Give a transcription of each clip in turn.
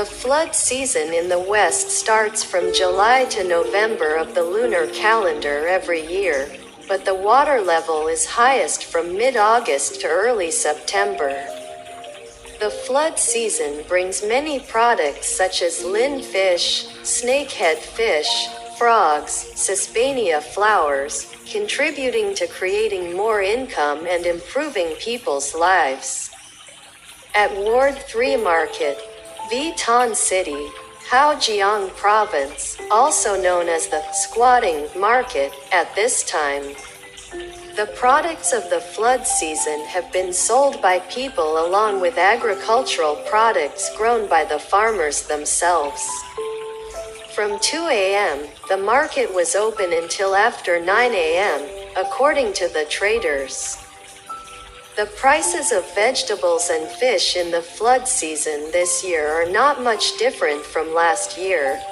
The flood season in the West starts from July to November of the lunar calendar every year, but the water level is highest from mid-August to early September. The flood season brings many products such as ling fish, snakehead fish, frogs, Sesbania flowers, contributing to creating more income and improving people's lives. At Ward 3 Market, Vitan City, Haojiang Province, also known as the squatting market, at this time, the products of the flood season have been sold by people along with agricultural products grown by the farmers themselves. From 2 a.m., the market was open until after 9 a.m., according to the traders. The prices of vegetables and fish in the flood season this year are not much different from last year.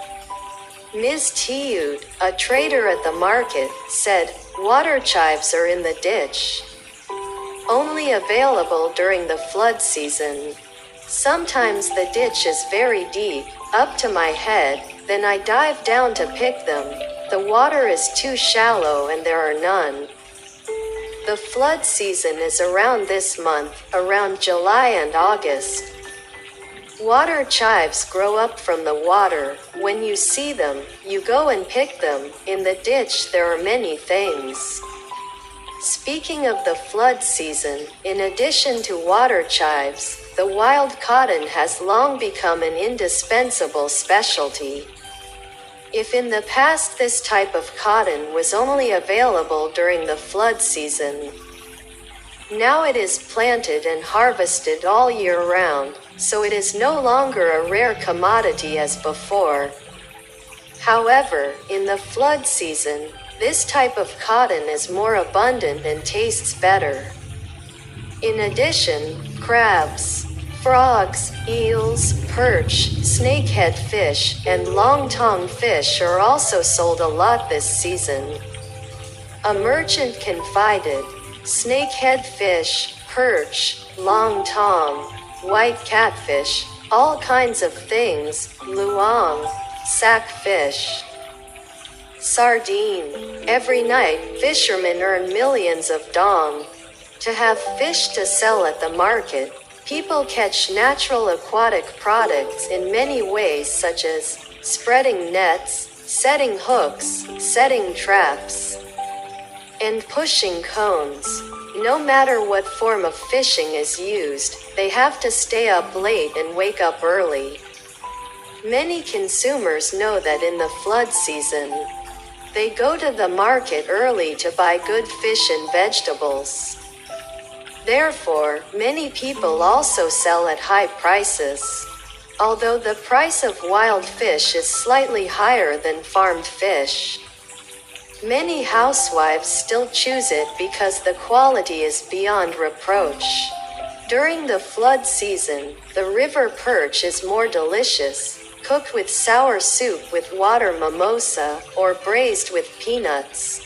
Ms. Tiud, a trader at the market, said, "Water chives are in the ditch. Only available during the flood season. Sometimes the ditch is very deep, up to my head, then I dive down to pick them. The water is too shallow and there are none." The flood season is around this month, around July and August. Water chives grow up from the water. When you see them, you go and pick them. In the ditch there are many things. Speaking of the flood season, in addition to water chives, the wild cotton has long become an indispensable specialty. If in the past this type of cotton was only available during the flood season, now it is planted and harvested all year round, so it is no longer a rare commodity as before. However, in the flood season, this type of cotton is more abundant and tastes better. In addition, crabs, frogs, eels, perch, snakehead fish, and long-tongue fish are also sold a lot this season. A merchant confided, "Snakehead fish, perch, long-tongue, white catfish, all kinds of things, luang, sackfish, sardine. Every night, fishermen earn millions of dong. To have fish to sell at the market, people catch natural aquatic products in many ways such as spreading nets, setting hooks, setting traps, and pushing cones. No matter what form of fishing is used, they have to stay up late and wake up early." Many consumers know that in the flood season, they go to the market early to buy good fish and vegetables. Therefore, many people also sell at high prices. Although the price of wild fish is slightly higher than farmed fish, many housewives still choose it because the quality is beyond reproach. During the flood season, the river perch is more delicious, cooked with sour soup with water mimosa, or braised with peanuts.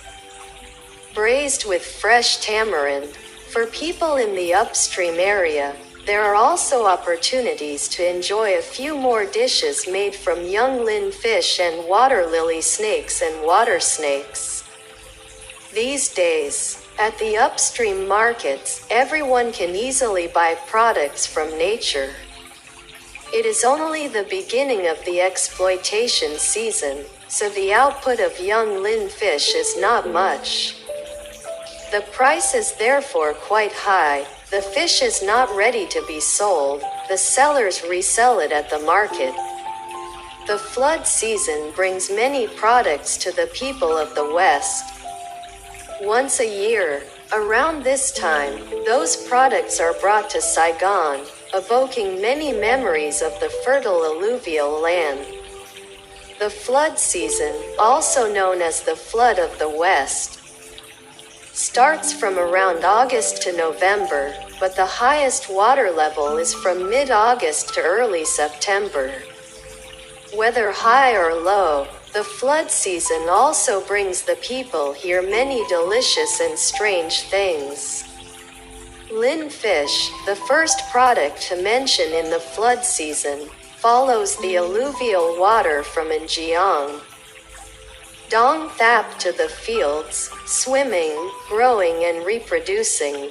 Braised with fresh tamarind. For people in the upstream area, there are also opportunities to enjoy a few more dishes made from young ling fish and water lily snakes and water snakes. These days, at the upstream markets, everyone can easily buy products from nature. It is only the beginning of the exploitation season, so the output of young ling fish is not much. The price is therefore quite high. The fish is not ready to be sold. The sellers resell it at the market. The flood season brings many products to the people of the West. Once a year, around this time, those products are brought to Saigon, evoking many memories of the fertile alluvial land. The flood season, also known as the Flood of the West, starts from around August to November, but the highest water level is from mid-August to early September. Whether high or low, the flood season also brings the people here many delicious and strange things. Ling fish, the first product to mention in the flood season, follows the alluvial water from Injiang Dong Thap to the fields, swimming, growing and reproducing.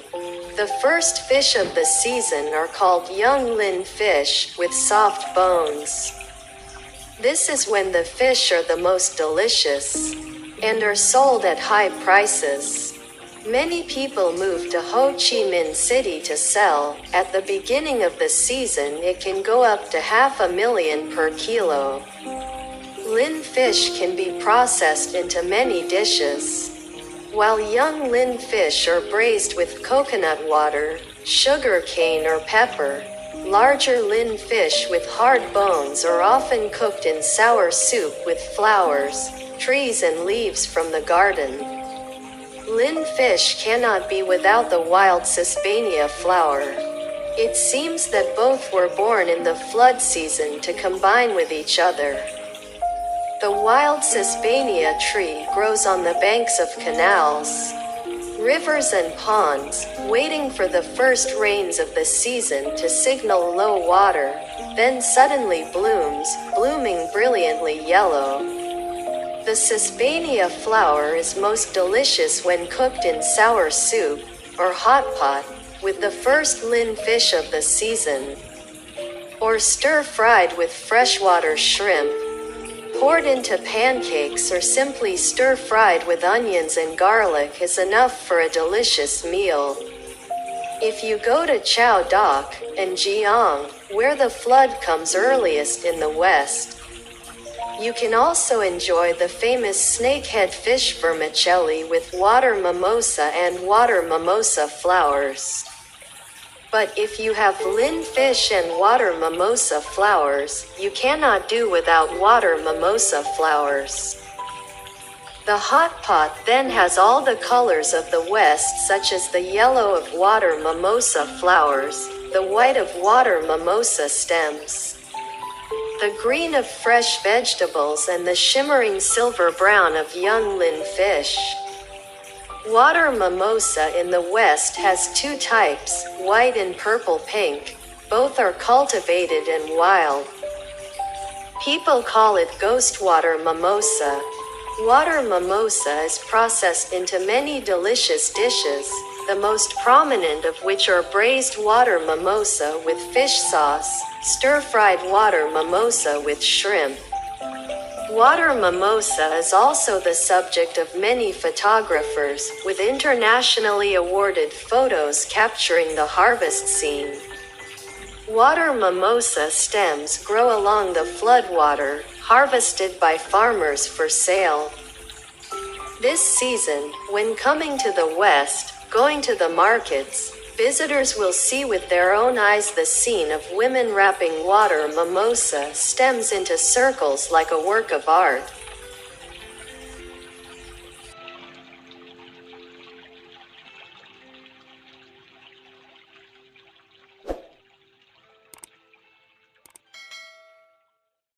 The first fish of the season are called young lin fish with soft bones. This is when the fish are the most delicious and are sold at high prices. Many people move to Ho Chi Minh City to sell. At the beginning of the season, it can go up to $500,000 per kilo. Lin fish can be processed into many dishes. While young lin fish are braised with coconut water, sugar cane or pepper, larger lin fish with hard bones are often cooked in sour soup with flowers, trees and leaves from the garden. Lin fish cannot be without the wild Sesbania flower. It seems that both were born in the flood season to combine with each other. The wild Sesbania tree grows on the banks of canals, rivers and ponds, waiting for the first rains of the season to signal low water, then suddenly blooms, blooming brilliantly yellow. The Sesbania flower is most delicious when cooked in sour soup, or hot pot, with the first lin fish of the season, or stir-fried with freshwater shrimp, poured into pancakes or simply stir-fried with onions and garlic is enough for a delicious meal. If you go to Chao Doc and Jiang, where the flood comes earliest in the west, you can also enjoy the famous snakehead fish vermicelli with water mimosa and water mimosa flowers. But if you have lin fish and water mimosa flowers, you cannot do without water mimosa flowers. The hot pot then has all the colors of the West, such as the yellow of water mimosa flowers, the white of water mimosa stems, the green of fresh vegetables and the shimmering silver brown of young lin fish. Water mimosa in the West has two types, white and purple pink. Both are cultivated and wild. People call it ghost water mimosa. Water mimosa is processed into many delicious dishes, the most prominent of which are braised water mimosa with fish sauce, stir-fried water mimosa with shrimp. Water mimosa is also the subject of many photographers, with internationally awarded photos capturing the harvest scene. Water mimosa stems grow along the floodwater, harvested by farmers for sale. This season, when coming to the West, going to the markets, visitors will see with their own eyes the scene of women wrapping water mimosa stems into circles like a work of art.